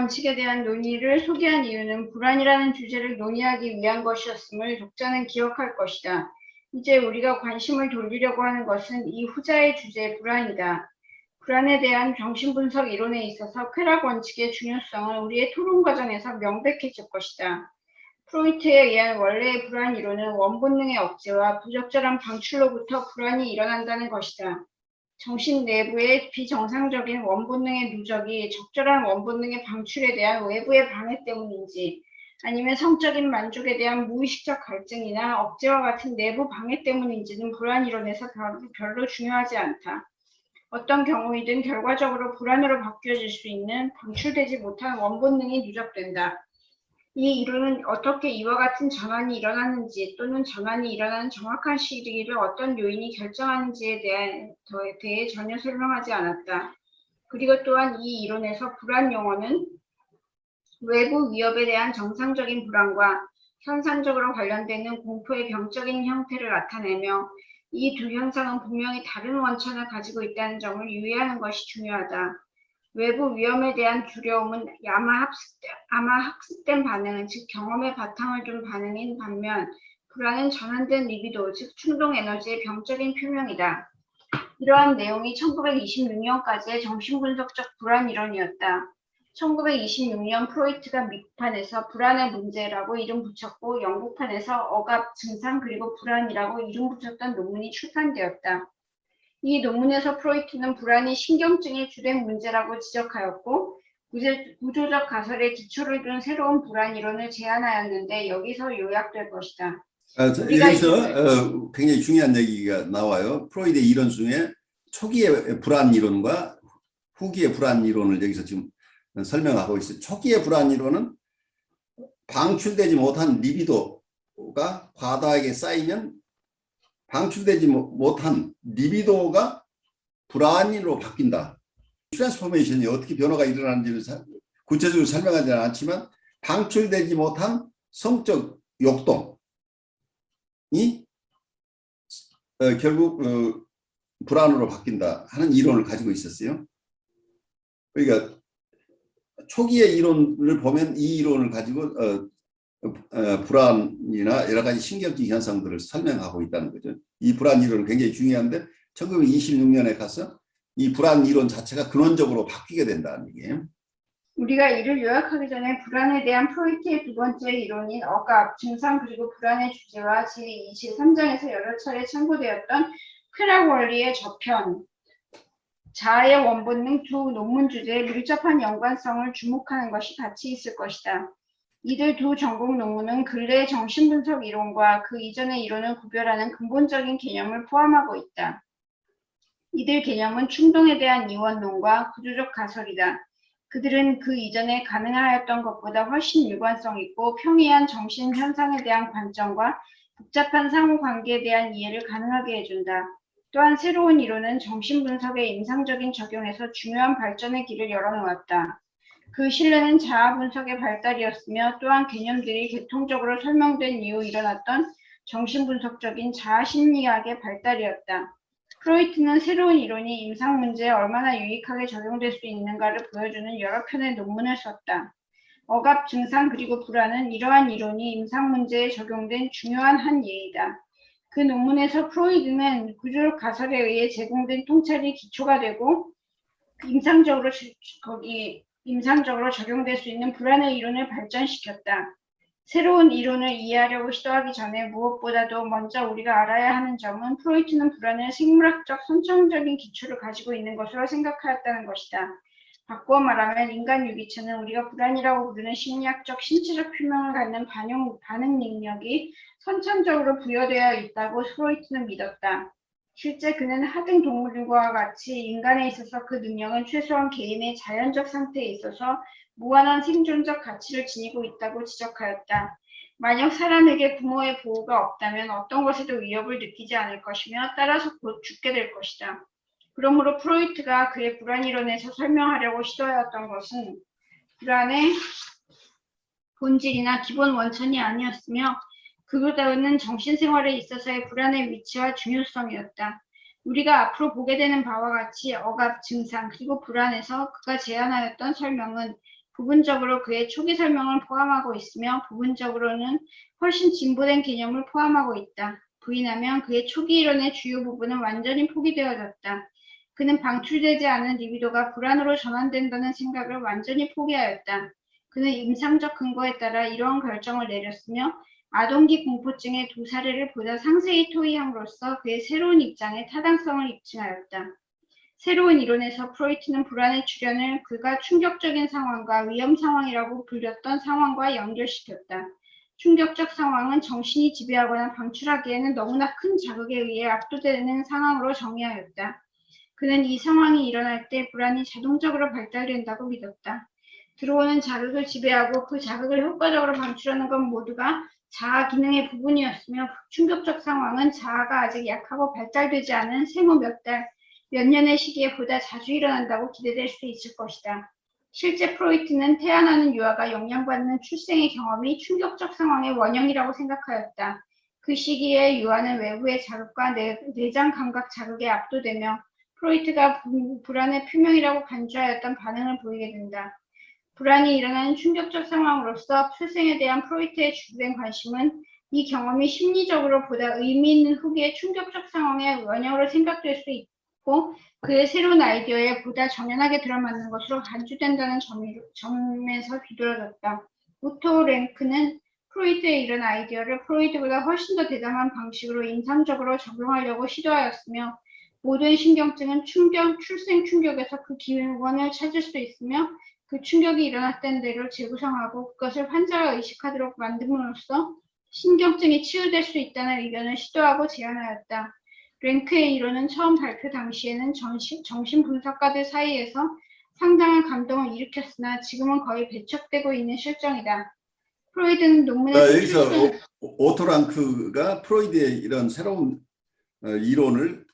원칙에 대한 논의를 소개한 이유는 불안이라는 주제를 논의하기 위한 것이었음을 독자는 기억할 것이다. 이제 우리가 관심을 돌리려고 하는 것은 이 후자의 주제 불안이다. 불안에 대한 정신분석 이론에 있어서 쾌락 원칙의 중요성은 우리의 토론 과정에서 명백해질 것이다. 프로이트에 의한 원래의 불안 이론은 원본능의 억제와 부적절한 방출로부터 불안이 일어난다는 것이다. 정신 내부의 비정상적인 원본능의 누적이 적절한 원본능의 방출에 대한 외부의 방해 때문인지 아니면 성적인 만족에 대한 무의식적 갈증이나 억제와 같은 내부 방해 때문인지는 불안 이론에서 별로 중요하지 않다. 어떤 경우이든 결과적으로 불안으로 바뀌어질 수 있는 방출되지 못한 원본능이 누적된다. 이 이론은 어떻게 이와 같은 전환이 일어나는지 또는 전환이 일어나는 정확한 시기를 어떤 요인이 결정하는지에 대해 전혀 설명하지 않았다. 그리고 또한 이 이론에서 불안 용어는 외부 위협에 대한 정상적인 불안과 현상적으로 관련되는 공포의 병적인 형태를 나타내며 이 두 현상은 분명히 다른 원천을 가지고 있다는 점을 유의하는 것이 중요하다. 외부 위험에 대한 두려움은 아마 학습된 반응, 즉 경험의 바탕을 둔 반응인 반면 불안은 전환된 리비도, 즉 충동 에너지의 병적인 표명이다. 이러한 내용이 1926년까지의 정신분석적 불안 이론이었다. 1926년 프로이트가 미국판에서 불안의 문제라고 이름 붙였고 영국판에서 억압, 증상 그리고 불안이라고 이름 붙였던 논문이 출판되었다. 이 논문에서 프로이트는 불안이 신경증의 주된 문제라고 지적하였고 구조적 가설에 기초를 둔 새로운 불안 이론을 제안하였는데 여기서 요약될 것이다. 여기서 굉장히 중요한 얘기가 나와요. 프로이드의 이론 중에 초기의 불안 이론과 후기의 불안 이론을 여기서 지금 설명하고 있어요. 초기의 불안 이론은 방출되지 못한 리비도가 과다하게 쌓이면 방출되지 못한 리비도가 불안으로 바뀐다. 트랜스포메이션이 어떻게 변화가 일어나는지를 구체적으로 설명하지는 않지만 방출되지 못한 성적 욕동이 결국 불안으로 바뀐다 하는 이론을 가지고 있었어요. 그러니까 초기의 이론을 보면 이 이론을 가지고 불안이나 여러 가지 신경적 현상들을 설명하고 있다는 거죠. 이 불안 이론은 굉장히 중요한데 1926년에 가서 이 불안 이론 자체가 근원적으로 바뀌게 된다는 얘기예요. 우리가 이를 요약하기 전에 불안에 대한 프로이트의 두 번째 이론인 억압, 증상 그리고 불안의 주제와 제23장에서 여러 차례 참고되었던 쾌락 원리의 저편, 자아의 원본능 두 논문 주제에 밀접한 연관성을 주목하는 것이 가치 있을 것이다. 이들 두 전공 논문은 근래의 정신분석 이론과 그 이전의 이론을 구별하는 근본적인 개념을 포함하고 있다. 이들 개념은 충동에 대한 이원론과 구조적 가설이다. 그들은 그 이전에 가능하였던 것보다 훨씬 일관성 있고 평이한 정신 현상에 대한 관점과 복잡한 상호관계에 대한 이해를 가능하게 해준다. 또한 새로운 이론은 정신분석의 임상적인 적용에서 중요한 발전의 길을 열어놓았다. 그 신뢰는 자아분석의 발달이었으며 또한 개념들이 계통적으로 설명된 이후 일어났던 정신분석적인 자아심리학의 발달이었다. 프로이트는 새로운 이론이 임상 문제에 얼마나 유익하게 적용될 수 있는가를 보여주는 여러 편의 논문을 썼다. 억압, 증상 그리고 불안은 이러한 이론이 임상 문제에 적용된 중요한 한 예이다. 그 논문에서 프로이드는 구조적 가설에 의해 제공된 통찰이 기초가 되고 임상적으로 적용될 수 있는 불안의 이론을 발전시켰다. 새로운 이론을 이해하려고 시도하기 전에 무엇보다도 먼저 우리가 알아야 하는 점은 프로이트는 불안의 생물학적 선천적인 기초를 가지고 있는 것으로 생각하였다는 것이다. 바꾸어 말하면 인간 유기체는 우리가 불안이라고 부르는 심리학적 신체적 표명을 갖는 반응 능력이 선천적으로 부여되어 있다고 프로이트는 믿었다. 실제 그는 하등 동물들과 같이 인간에 있어서 그 능력은 최소한 개인의 자연적 상태에 있어서 무한한 생존적 가치를 지니고 있다고 지적하였다. 만약 사람에게 부모의 보호가 없다면 어떤 것에도 위협을 느끼지 않을 것이며 따라서 곧 죽게 될 것이다. 그러므로 프로이트가 그의 불안 이론에서 설명하려고 시도하였던 것은 불안의 본질이나 기본 원천이 아니었으며 그보다는 정신생활에 있어서의 불안의 위치와 중요성이었다. 우리가 앞으로 보게 되는 바와 같이 억압, 증상, 그리고 불안에서 그가 제안하였던 설명은 부분적으로 그의 초기 설명을 포함하고 있으며 부분적으로는 훨씬 진보된 개념을 포함하고 있다. 부인하면 그의 초기 이론의 주요 부분은 완전히 포기되어졌다. 그는 방출되지 않은 리비도가 불안으로 전환된다는 생각을 완전히 포기하였다. 그는 임상적 근거에 따라 이러한 결정을 내렸으며 아동기 공포증의 두 사례를 보다 상세히 토의함으로써 그의 새로운 입장의 타당성을 입증하였다. 새로운 이론에서 프로이트는 불안의 출현을 그가 충격적인 상황과 위험 상황이라고 불렸던 상황과 연결시켰다. 충격적 상황은 정신이 지배하거나 방출하기에는 너무나 큰 자극에 의해 압도되는 상황으로 정의하였다. 그는 이 상황이 일어날 때 불안이 자동적으로 발달된다고 믿었다. 들어오는 자극을 지배하고 그 자극을 효과적으로 방출하는 것 모두가 자아 기능의 부분이었으며 충격적 상황은 자아가 아직 약하고 발달되지 않은 생후 몇 년의 시기에 보다 자주 일어난다고 기대될 수 있을 것이다. 실제 프로이트는 태어나는 유아가 영향받는 출생의 경험이 충격적 상황의 원형이라고 생각하였다. 그 시기에 유아는 외부의 자극과 내장 감각 자극에 압도되며 프로이트가 불안의 표명이라고 간주하였던 반응을 보이게 된다. 불안이 일어나는 충격적 상황으로서 출생에 대한 프로이트의 주된 관심은 이 경험이 심리적으로 보다 의미 있는 후기의 충격적 상황의 원형으로 생각될 수 있고 그의 새로운 아이디어에 보다 정연하게 들어맞는 것으로 간주된다는 점에서 비뚤어졌다. 오토 랭크는 프로이트의 이런 아이디어를 프로이트보다 훨씬 더 대담한 방식으로 임상적으로 적용하려고 시도하였으며 모든 신경증은 출생 충격에서 그 기원을 찾을 수 있으며 그 충격이 일어났던 대로 재구성하고 그것을 환자가 의식하도록 만듦으로써 신경증이 치유될 수 있다는 의견을 시도하고 제안하였다. 랭크의 이론은 처음 발표 당시에는 정신분석가들 사이에서 상당한 감동을 일으켰으나 지금은 거의 배척되고 있는 실정이다. 프로이드는 논문에서 여기서 오토 랑크가 프로이드의 이런 새로운 이론을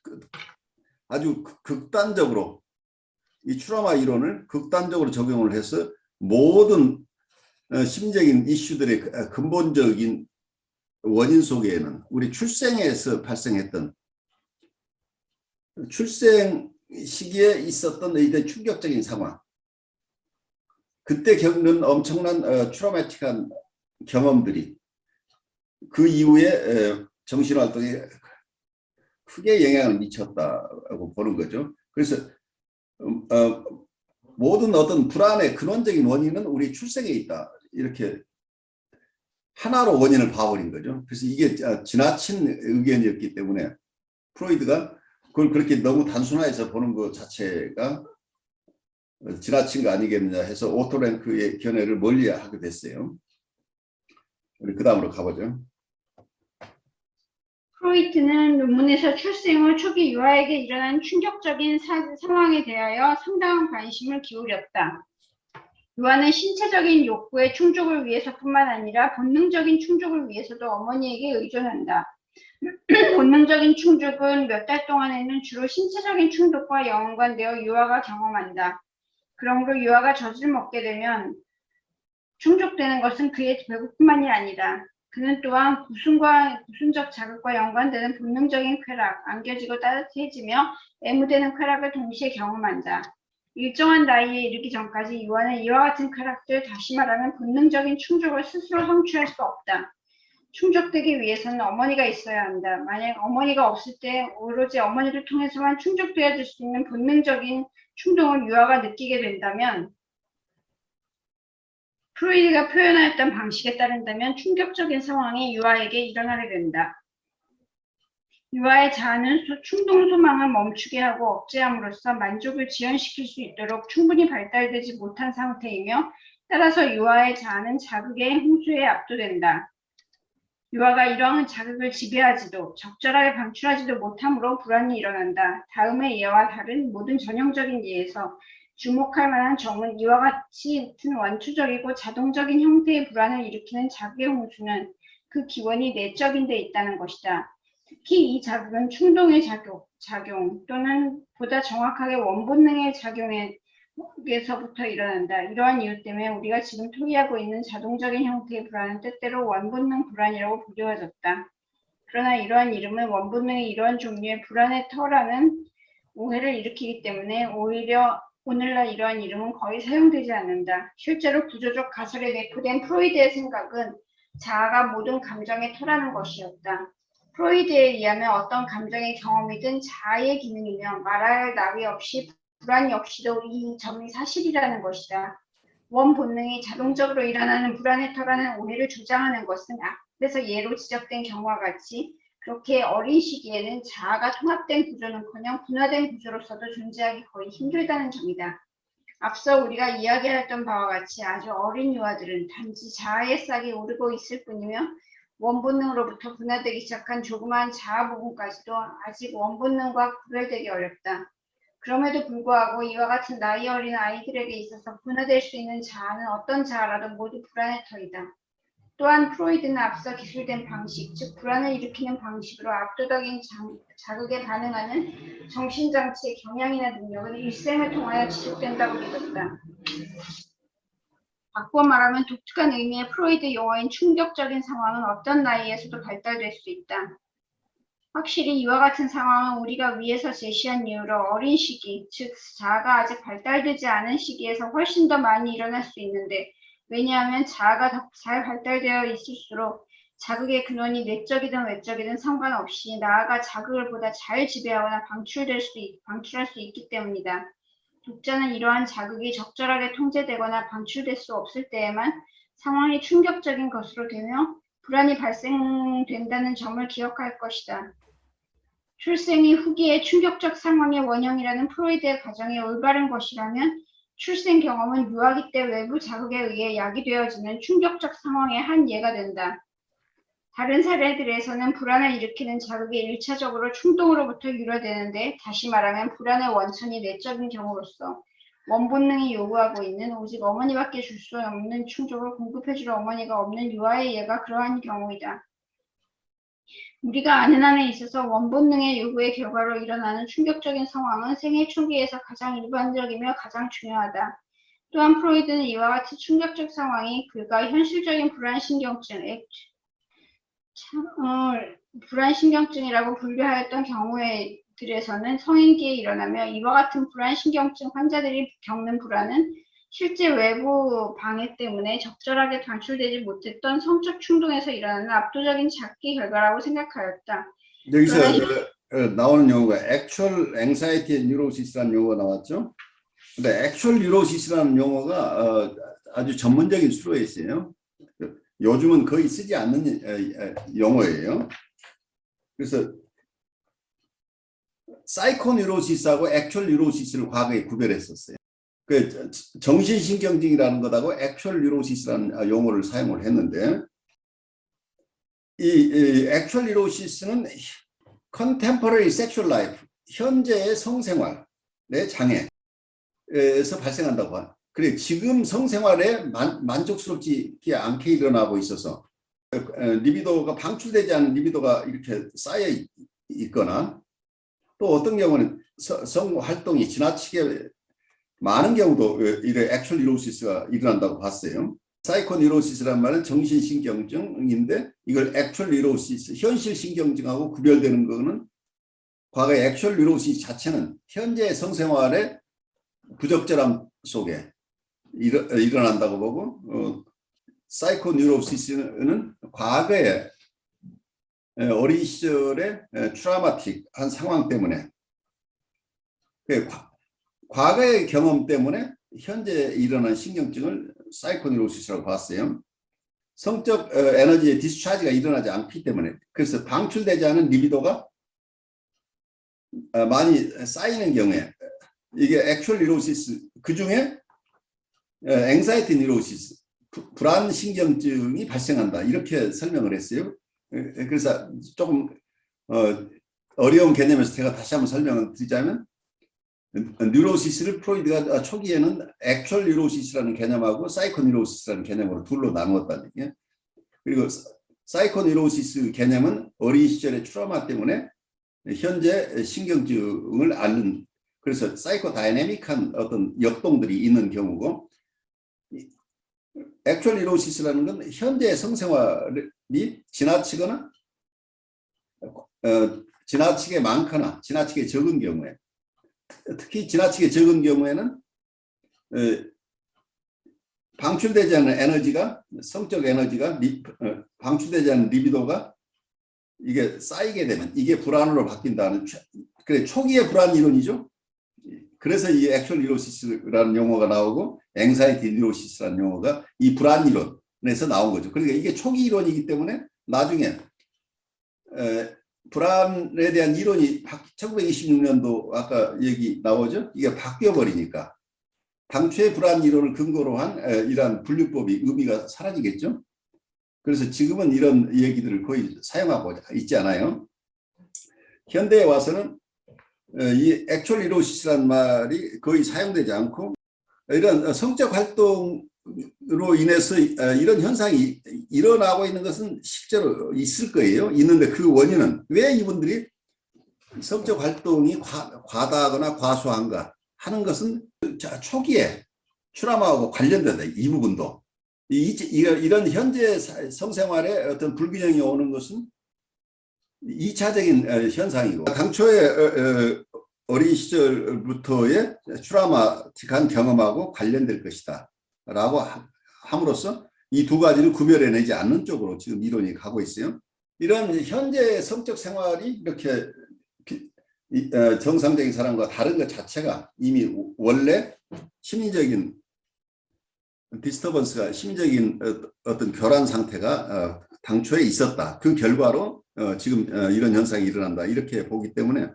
아주 극단적으로 이 트라우마 이론을 극단적으로 적용을 해서 모든 심적인 이슈들의 근본적인 원인 속에는 우리 출생에서 발생했던 출생 시기에 있었던 이런 충격적인 상황, 그때 겪는 엄청난 트라우마틱한 경험들이 그 이후에 정신활동에 크게 영향을 미쳤다고 보는 거죠. 그래서 모든 어떤 불안의 근원적인 원인은 우리 출생에 있다. 이렇게 하나로 원인을 봐버린 거죠. 그래서 이게 지나친 의견이었기 때문에 프로이드가 그걸 그렇게 너무 단순화해서 보는 것 자체가 지나친 거 아니겠느냐 해서 오토 랭크의 견해를 멀리하게 됐어요. 우리 그 다음으로 가보죠. 프로이트는 논문에서 출생 후 초기 유아에게 일어난 충격적인 상황에 대하여 상당한 관심을 기울였다. 유아는 신체적인 욕구의 충족을 위해서뿐만 아니라 본능적인 충족을 위해서도 어머니에게 의존한다. 본능적인 충족은 몇 달 동안에는 주로 신체적인 충족과 연관되어 유아가 경험한다. 그러므로 유아가 젖을 먹게 되면 충족되는 것은 그의 배고픔만이 아니다. 그는 또한 구순적 자극과 연관되는 본능적인 쾌락, 안겨지고 따뜻해지며 애무되는 쾌락을 동시에 경험한다. 일정한 나이에 이르기 전까지 유아는 이와 같은 쾌락들, 다시 말하면 본능적인 충족을 스스로 성취할 수 없다. 충족되기 위해서는 어머니가 있어야 한다. 만약 어머니가 없을 때 오로지 어머니를 통해서만 충족되어질 수 있는 본능적인 충동을 유아가 느끼게 된다면 프로이드가 표현하였던 방식에 따른다면 충격적인 상황이 유아에게 일어나게 된다. 유아의 자아는 충동 소망을 멈추게 하고 억제함으로써 만족을 지연시킬 수 있도록 충분히 발달되지 못한 상태이며 따라서 유아의 자아는 자극의 홍수에 압도된다. 유아가 이러한 자극을 지배하지도 적절하게 방출하지도 못하므로 불안이 일어난다. 다음의 예와 다른 모든 전형적인 예에서 주목할 만한 점은 이와 같은 원초적이고 자동적인 형태의 불안을 일으키는 자극의 홍수는 그 기원이 내적인 데 있다는 것이다. 특히 이 자극은 충동의 작용 또는 보다 정확하게 원본능의 작용에서부터 일어난다. 이러한 이유 때문에 우리가 지금 토의하고 있는 자동적인 형태의 불안은 때때로 원본능 불안이라고 불리워졌다. 그러나 이러한 이름은 원본능의 이러한 종류의 불안의 터라는 오해를 일으키기 때문에 오히려 오늘날 이러한 이름은 거의 사용되지 않는다. 실제로 구조적 가설에 내포된 프로이드의 생각은 자아가 모든 감정의 터라는 것이었다. 프로이드에 의하면 어떤 감정의 경험이든 자아의 기능이며 말할 나위 없이 불안 역시도 이 점이 사실이라는 것이다. 원 본능이 자동적으로 일어나는 불안의 터라는 오해를 주장하는 것은 앞에서 예로 지적된 경우와 같이 그렇게 어린 시기에는 자아가 통합된 구조는커녕 분화된 구조로서도 존재하기 거의 힘들다는 점이다. 앞서 우리가 이야기했던 바와 같이 아주 어린 유아들은 단지 자아의 싹이 오르고 있을 뿐이며 원본능으로부터 분화되기 시작한 조그마한 자아 부분까지도 아직 원본능과 구별되기 어렵다. 그럼에도 불구하고 이와 같은 나이 어린 아이들에게 있어서 분화될 수 있는 자아는 어떤 자아라도 모두 불안의 터이다. 또한 프로이드는 앞서 기술된 방식, 즉 불안을 일으키는 방식으로 압도적인 자극에 반응하는 정신장치의 경향이나 능력은 일생을 통하여 지속된다고 믿었다. 바꿔 말하면 독특한 의미의 프로이드 용어인 충격적인 상황은 어떤 나이에서도 발달될 수 있다. 확실히 이와 같은 상황은 우리가 위에서 제시한 이유로 어린 시기, 즉 자아가 아직 발달되지 않은 시기에서 훨씬 더 많이 일어날 수 있는데 왜냐하면 자아가 더 잘 발달되어 있을수록 자극의 근원이 내적이든 외적이든 상관없이 나아가 자극을 보다 잘 지배하거나 방출할 수 있기 때문이다. 독자는 이러한 자극이 적절하게 통제되거나 방출될 수 없을 때에만 상황이 충격적인 것으로 되며 불안이 발생된다는 점을 기억할 것이다. 출생이 후기의 충격적 상황의 원형이라는 프로이드의 가정이 올바른 것이라면 출생 경험은 유아기 때 외부 자극에 의해 야기되어지는 충격적 상황의 한 예가 된다. 다른 사례들에서는 불안을 일으키는 자극이 1차적으로 충동으로부터 유래되는데 다시 말하면 불안의 원천이 내적인 경우로서 원본능이 요구하고 있는 오직 어머니밖에 줄 수 없는 충족을 공급해줄 어머니가 없는 유아의 예가 그러한 경우이다. 우리가 아는 한에 있어서 원본능의 요구의 결과로 일어나는 충격적인 상황은 생애 초기에서 가장 일반적이며 가장 중요하다. 또한 프로이드는 이와 같은 충격적 상황이 그가 현실적인 불안신경증이라고 분류하였던 경우들에서는 성인기에 일어나며 이와 같은 불안신경증 환자들이 겪는 불안은 실제 외부 방해 때문에 적절하게 방출되지 못했던 성적 충동에서 일어나는 압도적인 잡기 결과라고 생각하였다. 여기서 나오는 용어가 actual anxiety neurosis라는 용어가 나왔죠. 근데 actual neurosis라는 용어가 아주 전문적인 수로에 있어요. 요즘은 거의 쓰지 않는 용어예요. 그래서 사이코뉴로시스하고 액츄얼 뉴로시스를 과거에 구별했었어요. 그 정신신경증이라는 것하고 액츄얼 뉴로시스라는 용어를 사용을 했는데 이 액츄얼 뉴로시스는 contemporary sexual life, 현재의 성생활의 장애에서 발생한다고 합니다. 그래 지금 성생활에 만족스럽지 않게 일어나고 있어서 리비도가 방출되지 않은 리비도가 이렇게 쌓여 있거나 또 어떤 경우는 성활동이 지나치게 많은 경우도 이래 액츄얼 뉴로시스가 일어난다고 봤어요. 사이코뉴로시스란 말은 정신신경증인데 이걸 액츄얼 뉴로시스, 현실신경증하고 구별되는 거는 과거의 액츄얼 뉴로시스 자체는 현재의 성생활의 부적절함 속에 일어난다고 보고 사이코뉴로시스는 과거에 어린 시절에 트라우마틱한 상황 때문에 과거의 경험 때문에 현재 일어난 신경증을 사이코뉴로시스라고 봤어요. 성적 에너지의 디스차지가 일어나지 않기 때문에 그래서 방출되지 않은 리비도가 많이 쌓이는 경우에 이게 액츄얼 뉴로시스 그중에 앵사이티 뉴로시스 불안 신경증이 발생한다 이렇게 설명을 했어요. 그래서 조금 어려운 개념에서 제가 다시 한번 설명을 드리자면 뉴로시스를 프로이드가 초기에는 액츄얼 뉴로시스라는 개념하고 사이코뉴로시스라는 개념으로 둘로 나누었다는 얘기예요. 그리고 사이코뉴로시스 개념은 어린 시절의 트라우마 때문에 현재 신경증을 앓는 그래서 사이코다이내믹한 어떤 역동들이 있는 경우고 액츄얼 뉴로시스라는 건 현재 성생활이 지나치거나 지나치게 많거나 지나치게 적은 경우에 특히 지나치게 적은 경우에는 방출되지 않는 에너지가 성적 에너지가 방출되지 않는 리비도가 이게 쌓이게 되면 이게 불안으로 바뀐다는 그래 초기의 불안 이론이죠. 그래서 이 액츄얼 뉴로시스라는 용어가 나오고 앵사이티 뉴로시스라는 용어가 이 불안 이론에서 나온 거죠. 그러니까 이게 초기 이론이기 때문에 나중에 불안에 대한 이론이 1926년도 아까 얘기 나오죠. 이게 바뀌어 버리니까 당초의 불안 이론을 근거로 한 이러한 분류법이 의미가 사라지겠죠. 그래서 지금은 이런 얘기들을 거의 사용하고 있지 않아요. 현대에 와서는 이 액츄얼 뉴로시스라는 말이 거의 사용되지 않고 이런 성적 활동으로 인해서 이런 현상이 일어나고 있는 것은 실제로 있을 거예요. 있는데 그 원인은 왜 이분들이 성적 활동이 과다하거나 과소한가 하는 것은 초기에 트라우마하고 관련된다. 이 부분도. 이런 현재 성생활에 어떤 불균형이 오는 것은 2차적인 현상이고 당초에 어린 시절부터의 트라우마틱한 경험하고 관련될 것이다 라고 함으로써 이 두 가지를 구별해내지 않는 쪽으로 지금 이론이 가고 있어요. 이런 현재 성적 생활이 이렇게 정상적인 사람과 다른 것 자체가 이미 원래 심리적인 디스터번스가 심리적인 어떤 교란 상태가 당초에 있었다. 그 결과로 지금 이런 현상이 일어난다. 이렇게 보기 때문에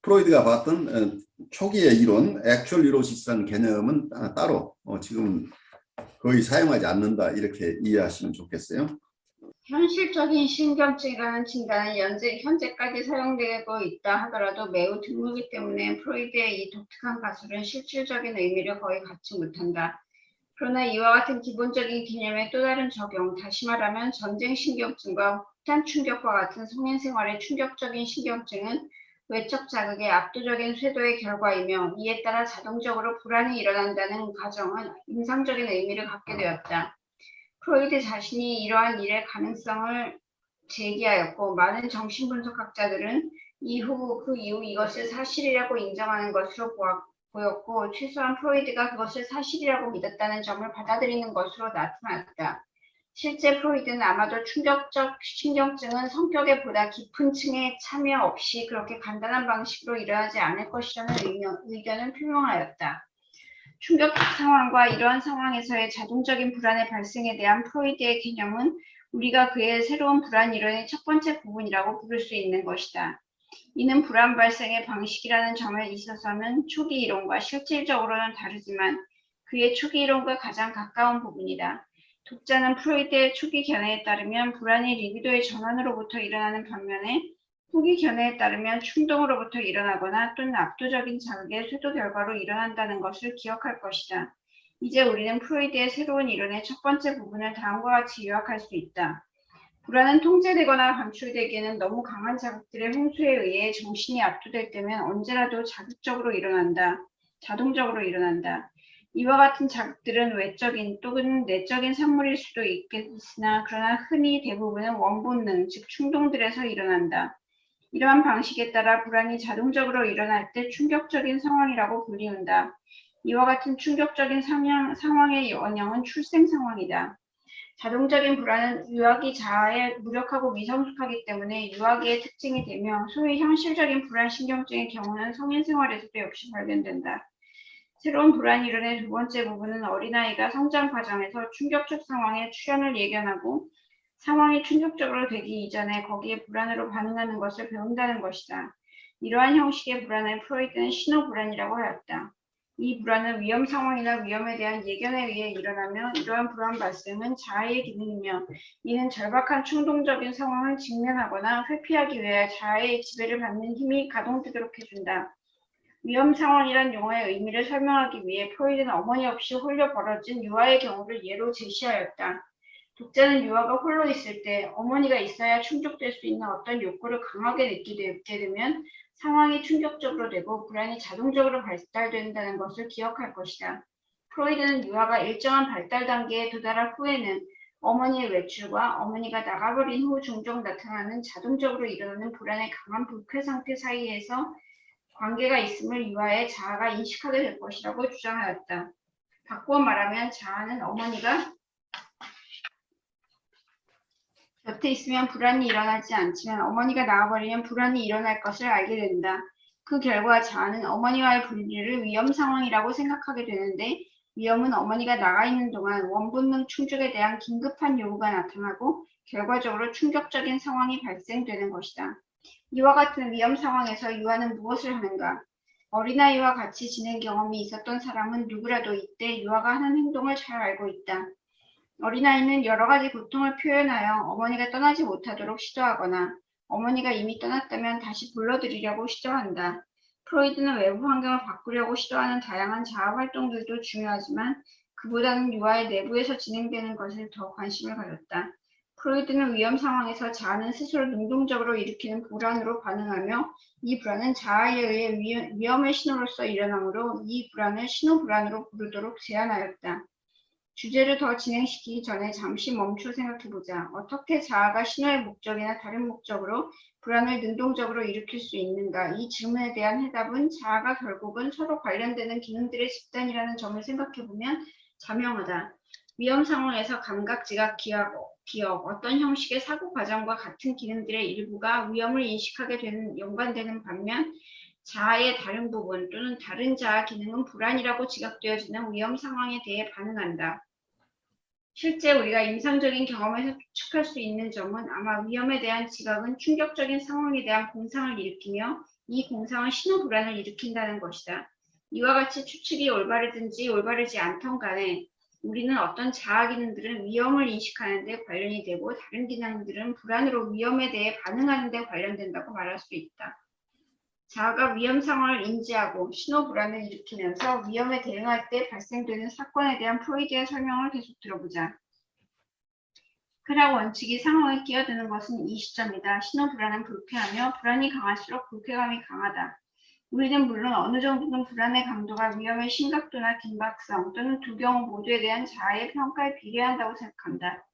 프로이드가 봤던 초기의 이론, 액츄얼 뉴로시스라는 개념은 따로 지금 거의 사용하지 않는다. 이렇게 이해하시면 좋겠어요. 현실적인 신경증이라는 진단은 현재까지 사용되고 있다 하더라도 매우 드물기 때문에 프로이드의 이 독특한 가설은 실질적인 의미를 거의 갖지 못한다. 그러나 이와 같은 기본적인 개념의 또 다른 적용, 다시 말하면 전쟁 신경증과 폭탄 충격과 같은 성인 생활의 충격적인 신경증은 외적 자극의 압도적인 쇄도의 결과이며 이에 따라 자동적으로 불안이 일어난다는 가정은 임상적인 의미를 갖게 되었다. 프로이드 자신이 이러한 일의 가능성을 제기하였고 많은 정신분석학자들은 그 이후 이것을 사실이라고 인정하는 것으로 보였고 최소한 프로이드가 그것을 사실이라고 믿었다는 점을 받아들이는 것으로 나타났다. 실제 프로이드는 아마도 충격적 신경증은 성격의 보다 깊은 층의 참여 없이 그렇게 간단한 방식으로 일어나지 않을 것이라는 의견을 표명하였다. 충격적 상황과 이러한 상황에서의 자동적인 불안의 발생에 대한 프로이드의 개념은 우리가 그의 새로운 불안 이론의 첫 번째 부분이라고 부를 수 있는 것이다. 이는 불안 발생의 방식이라는 점에 있어서는 초기 이론과 실질적으로는 다르지만 그의 초기 이론과 가장 가까운 부분이다. 독자는 프로이드의 초기 견해에 따르면 불안이 리비도의 전환으로부터 일어나는 반면에 후기 견해에 따르면 충동으로부터 일어나거나 또는 압도적인 자극의 쇄도 결과로 일어난다는 것을 기억할 것이다. 이제 우리는 프로이드의 새로운 이론의 첫 번째 부분을 다음과 같이 요약할 수 있다. 불안은 통제되거나 방출되기에는 너무 강한 자극들의 홍수에 의해 정신이 압도될 때면 언제라도 자동적으로 일어난다. 이와 같은 자극들은 외적인 또는 내적인 산물일 수도 있으나 그러나 흔히 대부분은 원본능, 즉 충동들에서 일어난다. 이러한 방식에 따라 불안이 자동적으로 일어날 때 충격적인 상황이라고 불리운다. 이와 같은 충격적인 상황의 원형은 출생 상황이다. 자동적인 불안은 유아기 자아에 무력하고 미성숙하기 때문에 유아기의 특징이 되며 소위 현실적인 불안 신경증의 경우는 성인 생활에서도 역시 발견된다. 새로운 불안 이론의 두 번째 부분은 어린아이가 성장 과정에서 충격적 상황의 출현을 예견하고 상황이 충격적으로 되기 이전에 거기에 불안으로 반응하는 것을 배운다는 것이다. 이러한 형식의 불안을 프로이드는 신호불안이라고 하였다. 이 불안은 위험 상황이나 위험에 대한 예견에 의해 일어나며 이러한 불안 발생은 자아의 기능이며 이는 절박한 충동적인 상황을 직면하거나 회피하기 위해 자아의 지배를 받는 힘이 가동되도록 해준다. 위험 상황이란 용어의 의미를 설명하기 위해 프로이드는 어머니 없이 홀려 벌어진 유아의 경우를 예로 제시하였다. 독자는 유아가 홀로 있을 때 어머니가 있어야 충족될 수 있는 어떤 욕구를 강하게 느끼게 되면 상황이 충격적으로 되고 불안이 자동적으로 발달된다는 것을 기억할 것이다. 프로이드는 유아가 일정한 발달 단계에 도달한 후에는 어머니의 외출과 어머니가 나가버린 후 종종 나타나는 자동적으로 일어나는 불안의 강한 불쾌 상태 사이에서 관계가 있음을 유아의 자아가 인식하게 될 것이라고 주장하였다. 바꾸어 말하면 자아는 어머니가 곁에 있으면 불안이 일어나지 않지만 어머니가 나가버리면 불안이 일어날 것을 알게 된다. 그 결과 자아는 어머니와의 분리를 위험 상황이라고 생각하게 되는데 위험은 어머니가 나가 있는 동안 원본능 충족에 대한 긴급한 요구가 나타나고 결과적으로 충격적인 상황이 발생되는 것이다. 이와 같은 위험 상황에서 유아는 무엇을 하는가? 어린아이와 같이 지낸 경험이 있었던 사람은 누구라도 이때 유아가 하는 행동을 잘 알고 있다. 어린아이는 여러 가지 고통을 표현하여 어머니가 떠나지 못하도록 시도하거나 어머니가 이미 떠났다면 다시 불러들이려고 시도한다. 프로이드는 외부 환경을 바꾸려고 시도하는 다양한 자아 활동들도 중요하지만 그보다는 유아의 내부에서 진행되는 것에 더 관심을 가졌다. 프로이드는 위험 상황에서 자아는 스스로 능동적으로 일으키는 불안으로 반응하며 이 불안은 자아에 의해 위험의 신호로서 일어나므로 이 불안을 신호불안으로 부르도록 제안하였다. 주제를 더 진행시키기 전에 잠시 멈춰 생각해보자. 어떻게 자아가 신호의 목적이나 다른 목적으로 불안을 능동적으로 일으킬 수 있는가? 이 질문에 대한 해답은 자아가 결국은 서로 관련되는 기능들의 집단이라는 점을 생각해보면 자명하다. 위험 상황에서 감각, 지각, 기억, 어떤 형식의 사고 과정과 같은 기능들의 일부가 위험을 인식하게 되는 연관되는 반면 자아의 다른 부분 또는 다른 자아 기능은 불안이라고 지각되어지는 위험 상황에 대해 반응한다. 실제 우리가 임상적인 경험에서 추측할 수 있는 점은 아마 위험에 대한 지각은 충격적인 상황에 대한 공상을 일으키며 이 공상은 신호 불안을 일으킨다는 것이다. 이와 같이 추측이 올바르든지 올바르지 않던 간에 우리는 어떤 자아 기능들은 위험을 인식하는 데 관련이 되고 다른 기능들은 불안으로 위험에 대해 반응하는 데 관련된다고 말할 수 있다. 자아가 위험 상황을 인지하고 신호 불안을 일으키면서 위험에 대응할 때 발생되는 사건에 대한 프로이드의 설명을 계속 들어보자. 크락 원칙이 상황에 끼어드는 것은 이 시점이다. 신호 불안은 불쾌하며 불안이 강할수록 불쾌감이 강하다. 우리는 물론 어느 정도는 불안의 강도가 위험의 심각도나 긴박성 또는 두 경우 모두에 대한 자아의 평가에 비례한다고 생각한다.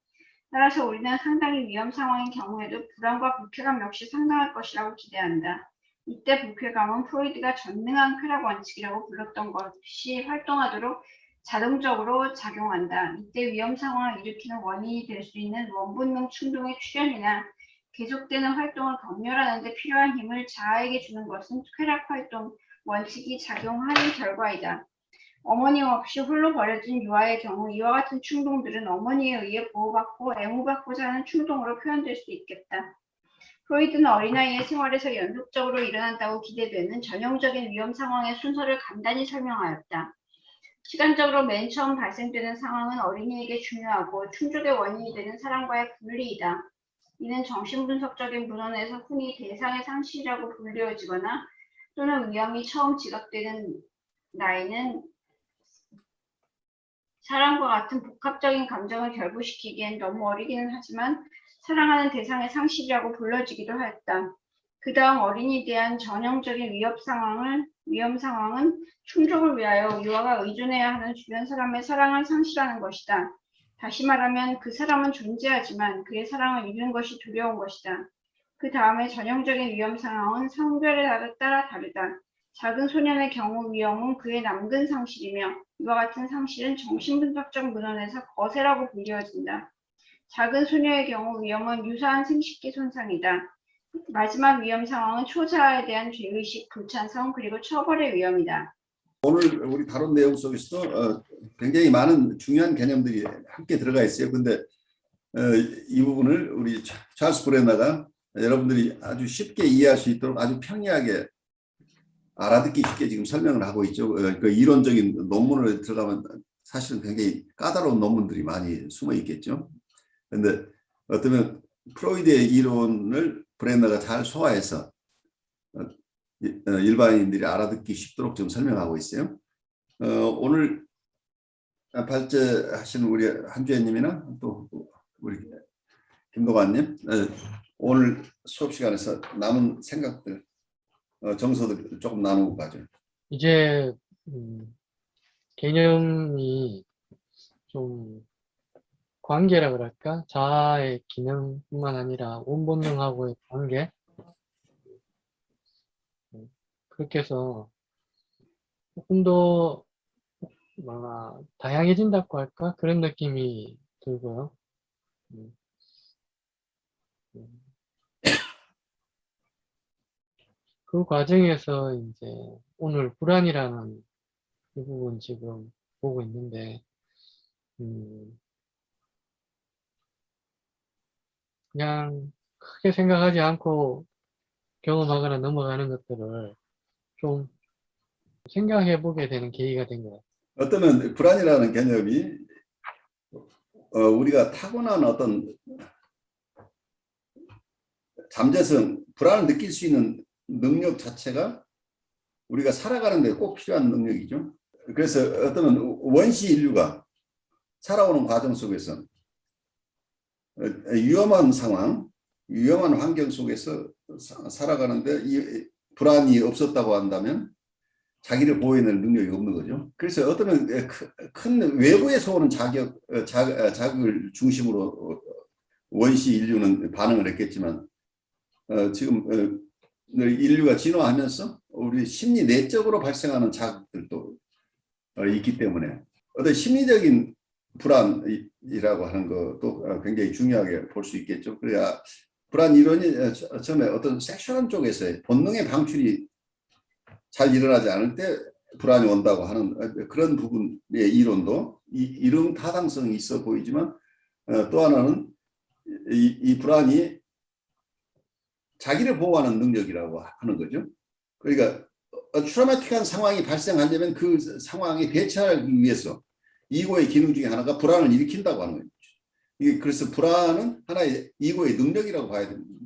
따라서 우리는 상당히 위험 상황인 경우에도 불안과 불쾌감 역시 상당할 것이라고 기대한다. 이때 불쾌감은 프로이드가 전능한 크락 원칙이라고 불렀던 것이 활동하도록 자동적으로 작용한다. 이때 위험 상황을 일으키는 원인이 될 수 있는 원본능 충동의 출현이나 계속되는 활동을 검열하는 데 필요한 힘을 자아에게 주는 것은 쾌락 활동 원칙이 작용하는 결과이다. 어머니 없이 홀로 버려진 유아의 경우 이와 같은 충동들은 어머니에 의해 보호받고 애무받고자 하는 충동으로 표현될 수 있겠다. 프로이드는 어린아이의 생활에서 연속적으로 일어난다고 기대되는 전형적인 위험 상황의 순서를 간단히 설명하였다. 시간적으로 맨 처음 발생되는 상황은 어린이에게 중요하고 충족의 원인이 되는 사람과의 분리이다. 이는 정신분석적인 문헌에서 흔히 대상의 상실이라고 불리워지거나 또는 위험이 처음 지각되는 나이는 사랑과 같은 복합적인 감정을 결부시키기엔 너무 어리기는 하지만 사랑하는 대상의 상실이라고 불러지기도 하였다. 그 다음 어린이에 대한 전형적인 위험 상황은 충족을 위하여 유아가 의존해야 하는 주변 사람의 사랑을 상실하는 것이다. 다시 말하면 그 사람은 존재하지만 그의 사랑을 잃는 것이 두려운 것이다. 그 다음에 전형적인 위험 상황은 성별에 따라 다르다. 작은 소년의 경우 위험은 그의 남근 상실이며 이와 같은 상실은 정신분석적 문헌에서 거세라고 불리워진다. 작은 소녀의 경우 위험은 유사한 생식기 손상이다. 마지막 위험 상황은 초자아에 대한 죄의식, 불찬성, 그리고 처벌의 위험이다. 오늘 우리 다룬 내용 속에서도 굉장히 많은 중요한 개념들이 함께 들어가 있어요. 근데 이 부분을 우리 찰스 브레너가 여러분들이 아주 쉽게 이해할 수 있도록 아주 평이하게 알아듣기 쉽게 지금 설명을 하고 있죠. 그 이론적인 논문을 들어가면 사실은 굉장히 까다로운 논문들이 많이 숨어 있겠죠. 그런데 어쩌면 프로이드의 이론을 브레너가 잘 소화해서 일반인들이 알아듣기 쉽도록 좀 설명하고 있어요. 오늘 발제하신 우리 한주혜님이나 또 우리 김도관님, 오늘 수업 시간에서 남은 생각들, 정서들 조금 나누고 가죠. 이제 개념이 좀 관계라 그럴까? 자아의 기능뿐만 아니라 원본능하고의 관계, 그렇게 해서 조금 더 다양해진다고 할까? 그런 느낌이 들고요. 음, 음. 그 과정에서 이제 오늘 불안이라는 이 부분 지금 보고 있는데, 음, 그냥 크게 생각하지 않고 경험하거나 넘어가는 것들을 좀 생각해 보게 되는 계기가 된 것 같아요. 어쩌면 불안이라는 개념이 우리가 타고난 어떤 잠재성, 불안을 느낄 수 있는 능력 자체가 우리가 살아가는 데 꼭 필요한 능력이죠. 그래서 어떤 원시 인류가 살아오는 과정 속에서 위험한 상황, 위험한 환경 속에서 살아가는데 이 불안이 없었다고 한다면 자기를 보호해낼 능력이 없는 거죠. 그래서 어떤 큰 외부에서 오는 자극을 중심으로 원시 인류는 반응을 했겠지만 지금 인류가 진화하면서 우리 심리 내적으로 발생하는 자극들도 있기 때문에 어떤 심리적인 불안이라고 하는 것도 굉장히 중요하게 볼 수 있겠죠. 그래야 불안 이론이 처음에 어떤 섹슈얼한 쪽에서의 본능의 방출이 잘 일어나지 않을 때 불안이 온다고 하는 그런 부분의 이론도 이런 타당성이 있어 보이지만 또 하나는 이 불안이 자기를 보호하는 능력이라고 하는 거죠. 그러니까 트라우마틱한 상황이 발생하려면 그 상황에 대처하기 위해서 이고의 기능 중에 하나가 불안을 일으킨다고 하는 거죠. 그래서 불안은 하나의 이고의 능력이라고 봐야 됩니다.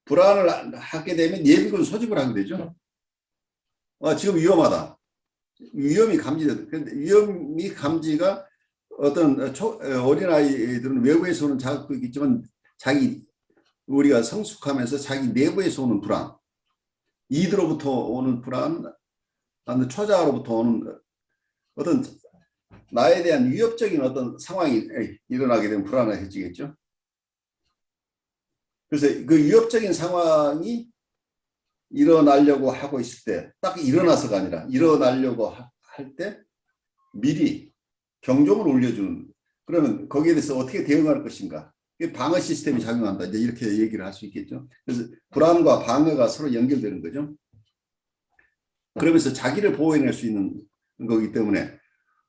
불안을 하게 되면 예비군 소집을 하게 되죠. 지금 위험하다. 위험이 감지돼. 그런데 위험이 감지가 어떤 어린아이들은 외부에서 오는 자극도 있겠지만 우리가 성숙하면서 자기 내부에서 오는 불안, 이들로부터 오는 불안, 초자로부터 오는 어떤 나에 대한 위협적인 어떤 상황이 일어나게 되면 불안해지겠죠. 그래서 그 위협적인 상황이 일어나려고 하고 있을 때, 딱 일어나서가 아니라 일어나려고 할 때 미리 경종을 울려주는, 그러면 거기에 대해서 어떻게 대응할 것인가. 방어 시스템이 작용한다. 이제 이렇게 얘기를 할 수 있겠죠. 그래서 불안과 방어가 서로 연결되는 거죠. 그러면서 자기를 보호해낼 수 있는 거기 때문에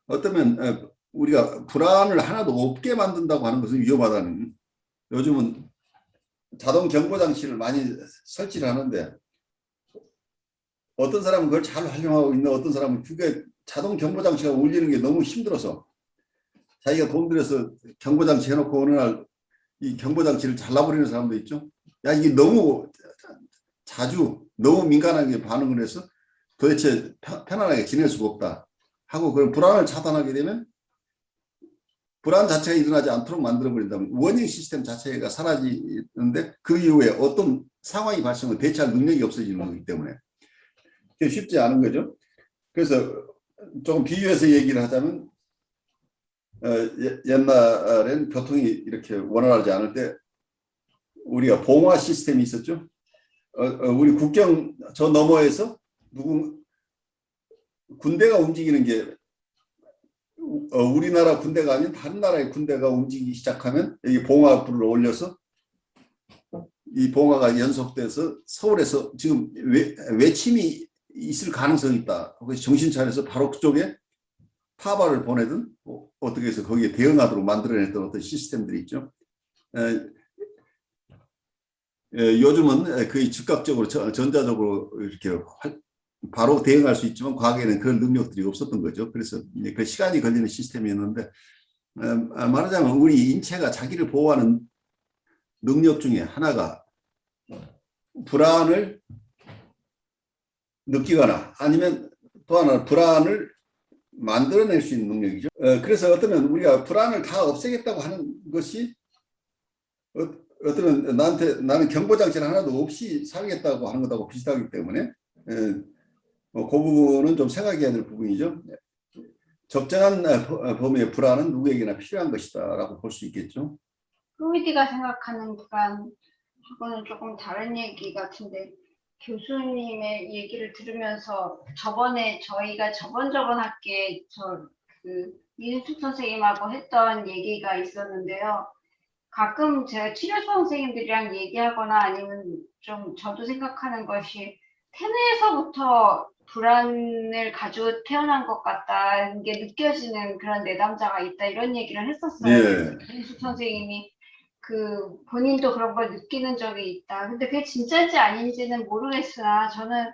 어쩌면 우리가 불안을 하나도 없게 만든다고 하는 것은 위험하다는, 요즘은 자동 경보 장치를 많이 설치를 하는데 어떤 사람은 그걸 잘 활용하고 있는, 어떤 사람은 그게 자동 경보 장치가 울리는 게 너무 힘들어서 자기가 돈 들여서 경보 장치 해놓고 어느 날 이 경보 장치를 잘라버리는 사람도 있죠. 야, 이게 너무 자주 너무 민감하게 반응을 해서 도대체 편안하게 지낼 수가 없다 하고 그런 불안을 차단하게 되면 불안 자체가 일어나지 않도록 만들어버린다면 원인 시스템 자체가 사라지는데 그 이후에 어떤 상황이 발생하면 대처할 능력이 없어지는 거기 때문에 그게 쉽지 않은 거죠. 그래서 조금 비유해서 얘기를 하자면 옛날엔 교통이 이렇게 원활하지 않을 때 우리가 봉화 시스템이 있었죠. 우리 국경 저 너머에서 군대가 움직이는 게 우리나라 군대가 아닌 다른 나라의 군대가 움직이기 시작하면 여기 봉화불을 올려서 이 봉화가 연속돼서 서울에서 지금 외침이 있을 가능성이 있다. 그래서 정신 차려서 바로 그쪽에 타발을 보내든 어떻게 해서 거기에 대응하도록 만들어냈던 어떤 시스템들이 있죠. 요즘은 거의 즉각적으로 전자적으로 이렇게 바로 대응할 수 있지만 과거에는 그런 능력들이 없었던 거죠. 그래서 그 시간이 걸리는 시스템이었는데 말하자면 우리 인체가 자기를 보호하는 능력 중에 하나가 불안을 느끼거나 아니면 또 하나 불안을 만들어낼 수 있는 능력이죠. 그래서 어쩌면 우리가 불안을 다 없애겠다고 하는 것이 어쩌면 나는 경보장치를 하나도 없이 살겠다고 하는 것하고 비슷하기 때문에 그 부분은 좀 생각해야 될 부분이죠. 적정한 범위의 불안은 누구에게나 필요한 것이다라고 볼 수 있겠죠. 프로이드가 생각하는 불안하고는 조금 다른 얘기 같은데 교수님의 얘기를 들으면서 저희가 저번 학기에 이은숙 선생님하고 했던 얘기가 있었는데요. 가끔 제가 치료사 선생님들이랑 얘기하거나 아니면 좀 저도 생각하는 것이 태어나서부터 불안을 가지고 태어난 것 같다는 게 느껴지는 그런 내담자가 있다 이런 얘기를 했었어요. 예. 이은숙 선생님이 본인도 그런 걸 느끼는 적이 있다. 근데 그게 진짜인지 아닌지는 모르겠으나 저는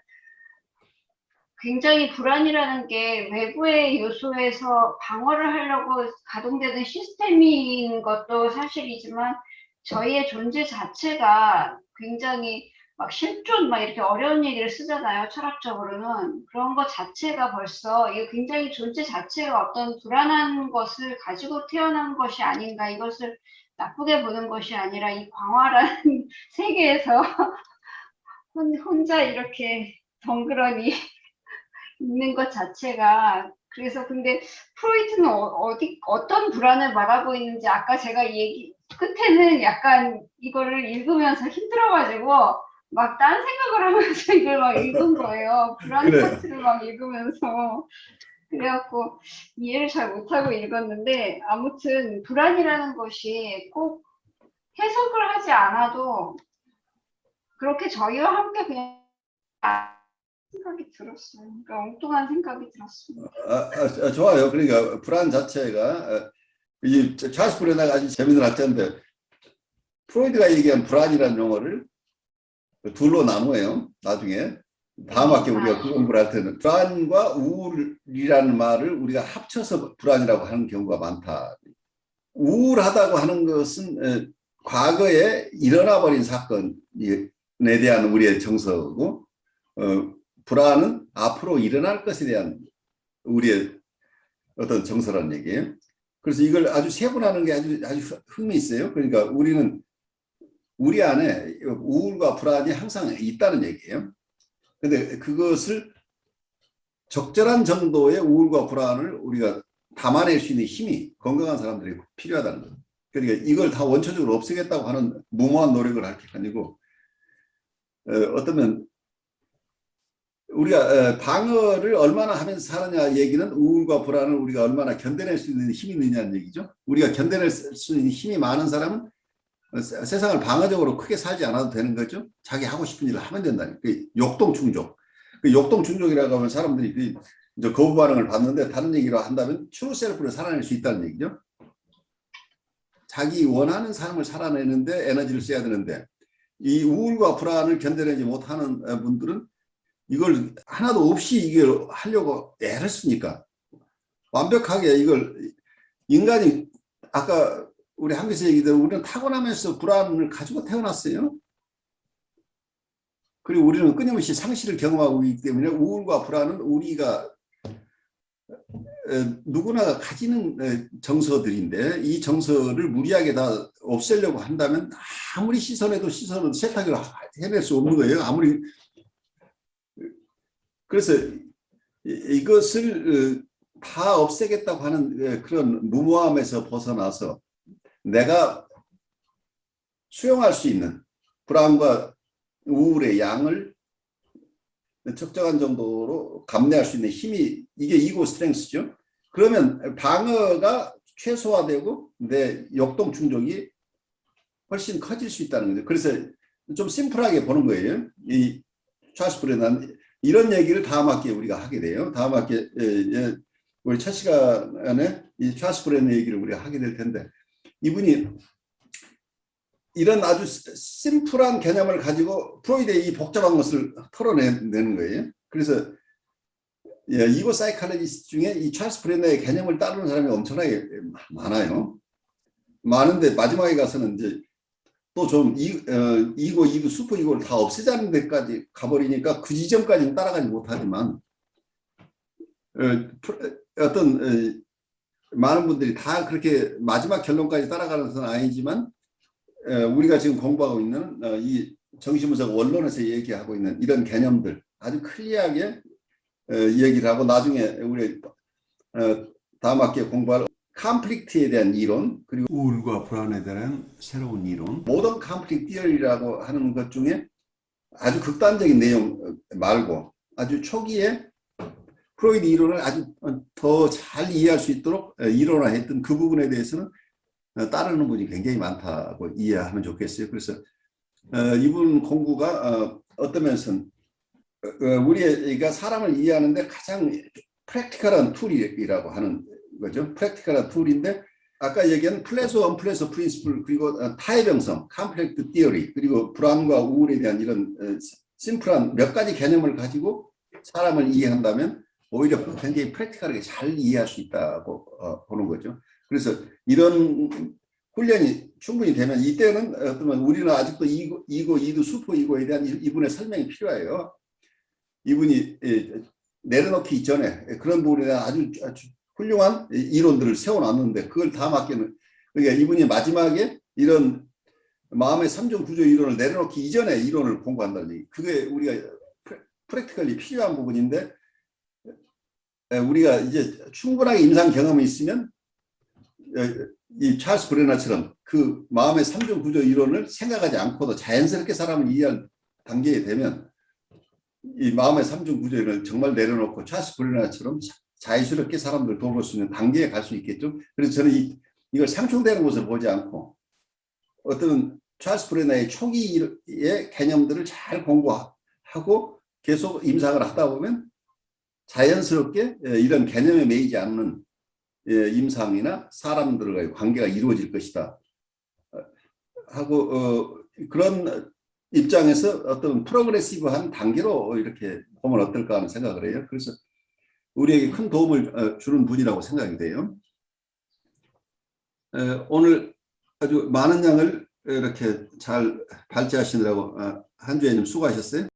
굉장히 불안이라는 게 외부의 요소에서 방어를 하려고 가동되는 시스템인 것도 사실이지만 저희의 존재 자체가 굉장히 막 실존 막 이렇게 어려운 얘기를 쓰잖아요. 철학적으로는. 그런 것 자체가 벌써 이거 굉장히 존재 자체가 어떤 불안한 것을 가지고 태어난 것이 아닌가. 이것을 나쁘게 보는 것이 아니라 이 광활한 세계에서 혼자 이렇게 덩그러니 있는 것 자체가 그래서 근데 프로이트는 어떤 불안을 말하고 있는지 아까 제가 얘기 끝에는 약간 이거를 읽으면서 힘들어가지고 막 딴 생각을 하면서 이걸 막 읽은 거예요. 불안 그래. 파트를 막 읽으면서 그래갖고 이해를 잘 못하고 읽었는데 아무튼 불안이라는 것이 꼭 해석을 하지 않아도 그렇게 저희와 함께 그냥 생각이 들었어요. 그러니까 엉뚱한 생각이 들었습니다. 좋아요. 그러니까 불안 자체가 이 찰스 브레나가 아주 재밌는 학자인데 프로이드가 얘기한 불안이라는 용어를 둘로 나누어요. 나중에 다음 학기에 우리가 그 공부를 할 때는 불안과 우울이라는 말을 우리가 합쳐서 불안이라고 하는 경우가 많다. 우울하다고 하는 것은 과거에 일어나 버린 사건에 대한 우리의 정서고 불안은 앞으로 일어날 것에 대한 우리의 어떤 정서라는 얘기예요. 그래서 이걸 아주 세분하는 게 아주 흥미있어요. 그러니까 우리 안에 우울과 불안이 항상 있다는 얘기예요. 근데 그것을 적절한 정도의 우울과 불안을 우리가 담아낼 수 있는 힘이 건강한 사람들이 필요하다는 거예요. 그러니까 이걸 다 원천적으로 없애겠다고 하는 무모한 노력을 할 게 아니고 어쩌면 우리가 방어를 얼마나 하면서 사느냐 얘기는 우울과 불안을 우리가 얼마나 견뎌낼 수 있는 힘이 있느냐는 얘기죠. 우리가 견뎌낼 수 있는 힘이 많은 사람은 세상을 방어적으로 크게 살지 않아도 되는 거죠. 자기 하고 싶은 일을 하면 된다는 그 역동충족. 그 역동충족이라고 하면 사람들이 이제 거부 반응을 받는데 다른 얘기로 한다면 트루 셀프를 살아낼 수 있다는 얘기죠. 자기 원하는 삶을 살아내는데 에너지를 써야 되는데 이 우울과 불안을 견뎌내지 못하는 분들은 이걸 하나도 없이 이걸 하려고 애를 쓰니까 완벽하게 이걸 인간이 아까 우리 한국에서 얘기대로 우리는 타고나면서 불안을 가지고 태어났어요. 그리고 우리는 끊임없이 상실을 경험하고 있기 때문에 우울과 불안은 우리가 누구나 가지는 정서들인데 이 정서를 무리하게 다 없애려고 한다면 아무리 시선해도 시선은 세탁을 해낼 수 없는 거예요. 아무리 그래서 이것을 다 없애겠다고 하는 그런 무모함에서 벗어나서 내가 수용할 수 있는 불안과 우울의 양을 적정한 정도로 감내할 수 있는 힘이 이게 이고 스트렝스죠. 그러면 방어가 최소화되고 내 역동 충족이 훨씬 커질 수 있다는 거죠. 그래서 좀 심플하게 보는 거예요. 이 찰스 브레난 이런 얘기를 다음 학기에 우리가 하게 돼요. 다음 학기에 우리 첫 시간에 이 찰스 브레난 얘기를 우리가 하게 될 텐데 이분이 이런 아주 심플한 개념을 가지고 프로이드의 이 복잡한 것을 털어내는 거예요. 그래서 이고 사이칼로지스트 중에 이 찰스 브레너의 개념을 따르는 사람이 엄청나게 많아요. 많은데 마지막에 가서는 이제 또 좀 이고 슈퍼 이고를 다 없애자는 데까지 가버리니까 그 지점까지는 따라가지 못하지만 어떤 많은 분들이 다 그렇게 마지막 결론까지 따라가는 것은 아니지만 우리가 지금 공부하고 있는 이 정신분석 원론에서 얘기하고 있는 이런 개념들 아주 클리어하게 얘기를 하고 나중에 우리 다음 학기에 공부할 컴플릭트에 대한 이론 그리고 우울과 불안에 대한 새로운 이론 모던 컴플릭트 티어리라고 하는 것 중에 아주 극단적인 내용 말고 아주 초기에 프로이드 이론을 아주 더 잘 이해할 수 있도록 이론화했던 그 부분에 대해서는 따르는 분이 굉장히 많다고 이해하면 좋겠어요. 그래서 이분 공부가 어떤 면에서는 우리가 사람을 이해하는데 가장 프랙티컬한 툴이라고 하는 거죠. 프랙티컬한 툴인데 아까 얘기한 플레소, 언플레소 프린시플, 그리고 타의 병성, 컴플렉트 티어리, 그리고 불안과 우울에 대한 이런 심플한 몇 가지 개념을 가지고 사람을 이해한다면 오히려 굉장히 프랙티컬하게 잘 이해할 수 있다고 보는 거죠. 그래서 이런 훈련이 충분히 되면 이때는 어쩌면 우리는 아직도 이도 슈퍼 이고에 대한 이분의 설명이 필요해요. 이분이 내려놓기 이전에 그런 부분에 대한 아주 훌륭한 이론들을 세워놨는데 그걸 다 맡기는, 그러니까 이분이 마지막에 이런 마음의 3종 구조 이론을 내려놓기 이전에 이론을 공부한다는 얘기. 그게 우리가 프랙티컬리 필요한 부분인데 우리가 이제 충분하게 임상 경험이 있으면 이 찰스 브레너처럼 그 마음의 3종 구조 이론을 생각하지 않고도 자연스럽게 사람을 이해할 단계에 되면 이 마음의 3종 구조 이론을 정말 내려놓고 찰스 브레너처럼 자유스럽게 사람들 돌볼 수 있는 단계에 갈 수 있겠죠. 그래서 저는 이걸 상충되는 것을 보지 않고 어떤 찰스 브레너의 초기의 개념들을 잘 공부하고 계속 임상을 하다 보면 자연스럽게 이런 개념에 매이지 않는 임상이나 사람들과의 관계가 이루어질 것이다 하고 그런 입장에서 어떤 프로그레시브한 단계로 이렇게 보면 어떨까 하는 생각을 해요. 그래서 우리에게 큰 도움을 주는 분이라고 생각이 돼요. 오늘 아주 많은 양을 이렇게 잘 발제하시느라고 한주혜님 수고하셨어요.